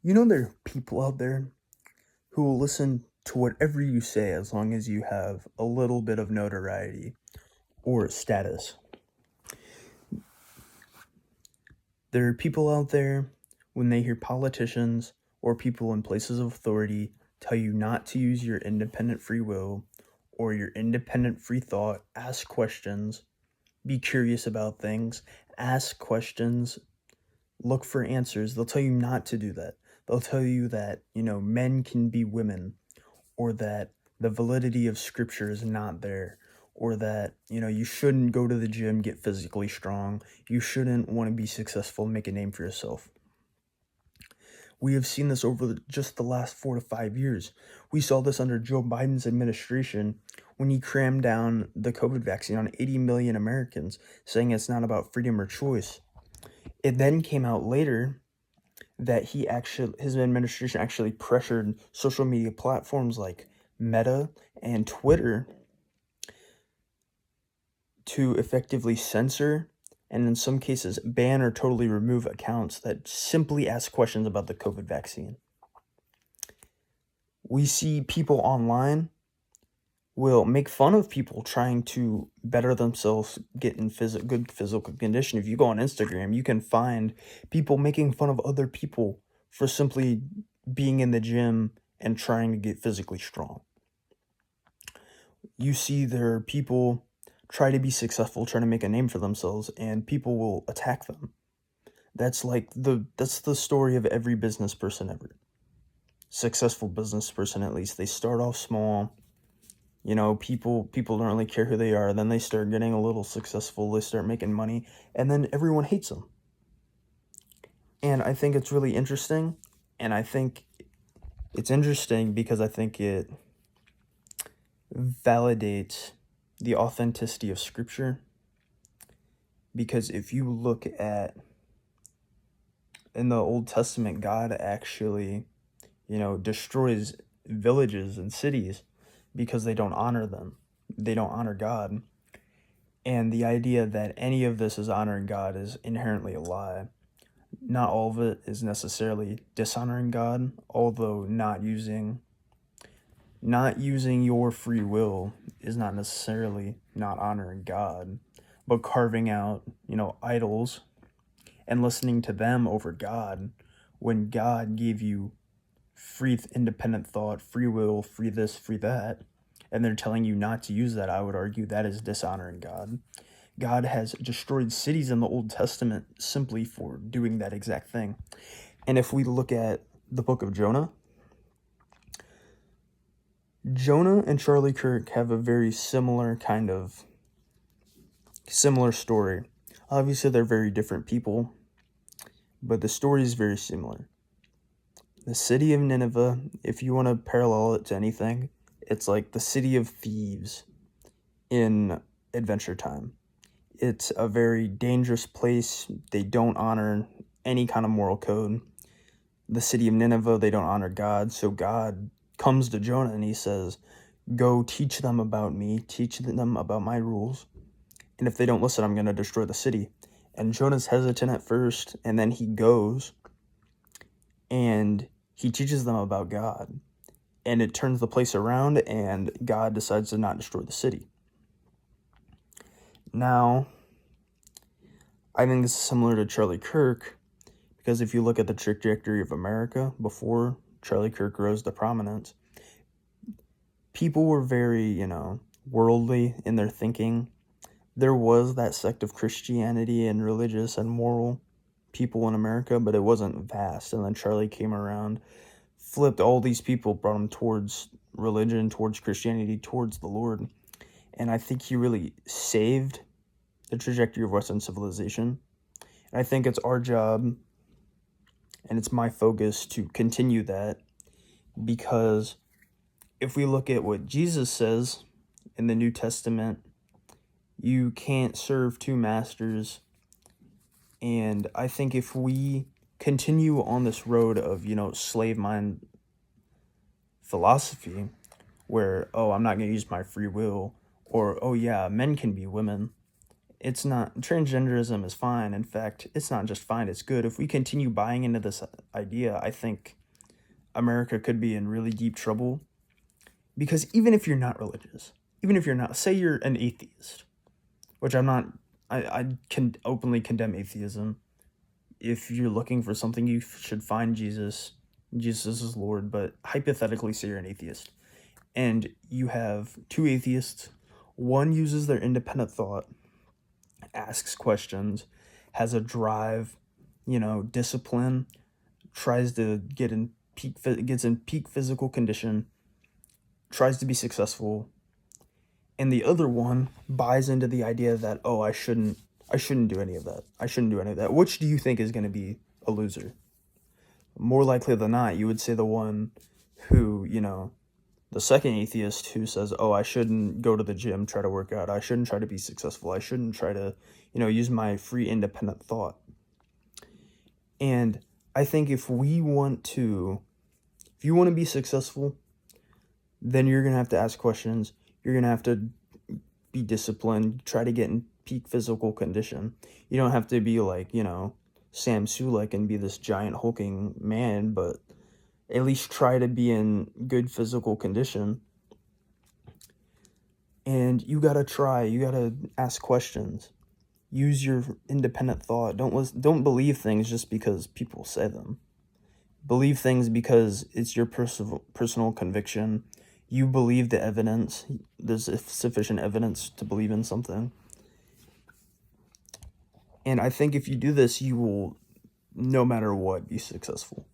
There are people out there who will listen to whatever you say as long as you have a little bit of notoriety or status. There are people out there, when they hear politicians or people in places of authority tell you not to use your independent free will or your independent free thought, ask questions, be curious about things, ask questions, look for answers. They'll tell you not to do that. They'll tell you that, men can be women, or that the validity of scripture is not there, or that, you shouldn't go to the gym, get physically strong. You shouldn't want to be successful and make a name for yourself. We have seen this over just the last 4 to 5 years. We saw this under Joe Biden's administration when he crammed down the COVID vaccine on 80 million Americans, saying it's not about freedom or choice. It then came out later that his administration actually pressured social media platforms like Meta and Twitter to effectively censor and in some cases ban or totally remove accounts that simply ask questions about the COVID vaccine. We see people online will make fun of people trying to better themselves, get in good physical condition. If you go on Instagram, you can find people making fun of other people for simply being in the gym and trying to get physically strong. You see there are people try to be successful, trying to make a name for themselves, and people will attack them. That's the story of every business person ever. Successful business person, at least. They start off small. People don't really care who they are. Then they start getting a little successful. They start making money, and then everyone hates them. And I think it's really interesting. And I think it's interesting because I think it validates the authenticity of Scripture. Because if you look at in the Old Testament, God actually, destroys villages and cities because they don't honor them. They don't honor God. And the idea that any of this is honoring God is inherently a lie. Not all of it is necessarily dishonoring God, although not using your free will is not necessarily not honoring God, but carving out, idols and listening to them over God when God gave you free independent thought, free will, free this, free that, and they're telling you not to use that. I would argue that is dishonoring God. God has destroyed cities in the Old Testament simply for doing that exact thing. And if we look at the book of Jonah and Charlie Kirk have a very similar story. Obviously, they're very different people, but the story is very similar. The city of Nineveh, if you want to parallel it to anything, it's like the city of thieves in Adventure Time. It's a very dangerous place. They don't honor any kind of moral code. The city of Nineveh, they don't honor God. So God comes to Jonah and he says, go teach them about me, teach them about my rules. And if they don't listen, I'm going to destroy the city. And Jonah's hesitant at first, and then he goes and he teaches them about God. And it turns the place around, and God decides to not destroy the city. Now, I think this is similar to Charlie Kirk, because if you look at the trajectory of America before Charlie Kirk rose to prominence, people were very, worldly in their thinking. There was that sect of Christianity and religious and moral people in America, but it wasn't vast. And then Charlie came around, flipped all these people, brought them towards religion, towards Christianity, towards the Lord. And I think he really saved the trajectory of Western civilization. And I think it's our job, and it's my focus, to continue that, because if we look at what Jesus says in the New Testament, you can't serve two masters. And I think if we continue on this road of, slave mind philosophy, where, I'm not going to use my free will, or, yeah, men can be women, It's not, transgenderism is fine. In fact, it's not just fine, it's good. If we continue buying into this idea, I think America could be in really deep trouble. Because even if you're not religious, even if you're not, say you're an atheist, which I'm not, I can openly condemn atheism. If you're looking for something, you should find Jesus. Jesus is Lord, but hypothetically, say you're an atheist, and you have two atheists. One uses their independent thought, asks questions, has a drive, discipline, tries to gets in peak physical condition, tries to be successful, and the other one buys into the idea that, oh, I shouldn't do any of that. I shouldn't do any of that. Which do you think is going to be a loser? More likely than not, you would say the one who, the second atheist who says, oh, I shouldn't go to the gym, try to work out. I shouldn't try to be successful. I shouldn't try to, use my free independent thought. And I think if you want to be successful, then you're going to have to ask questions. You're going to have to be disciplined, try to get in peak physical condition. You don't have to be like, Sam Sulek and be this giant hulking man, but at least try to be in good physical condition. And you gotta ask questions. Use your independent thought. Don't believe things just because people say them. Believe things because it's your personal conviction. You believe the evidence. There's sufficient evidence to believe in something. And I think if you do this, you will, no matter what, be successful.